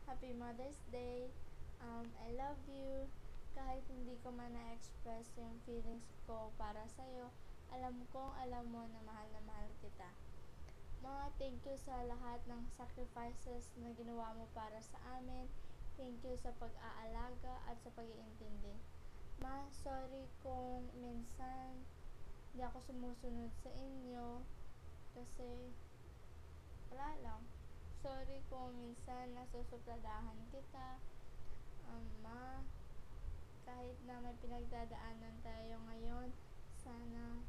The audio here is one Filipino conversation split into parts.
Happy Mother's Day. I love you. Kahit hindi ko man na-express yung feelings ko para sa'yo, alam kong alam mo na mahal kita. Ma, thank you sa lahat ng sacrifices na ginawa mo para sa amin. Thank you sa pag-aalaga at sa pag-iintindi. Ma, sorry kung minsan hindi ako sumusunod sa inyo kasi wala lang. Sorry kung minsan nasusupladahan kita. Ma, kahit na may pinagdadaanan tayo ngayon, sana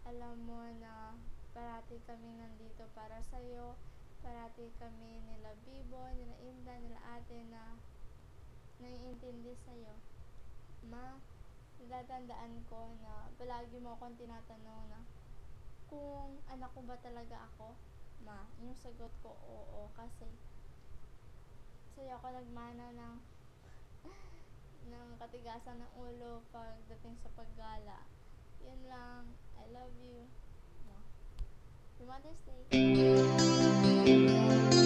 alam mo na parati kaming nandito para sa'yo. Parati kami nila Bibo, nila Inda, nila ate na naiintindi sa'yo. Ma, natatandaan ko na palagi mo akong tinatanong na kung anak ko ba talaga ako. Ma, yung sagot ko oo kasi sa'yo ako nagmana ng katigasan ng ulo pagdating sa paggala. Yun lang. I love you. Happy Mother's Day.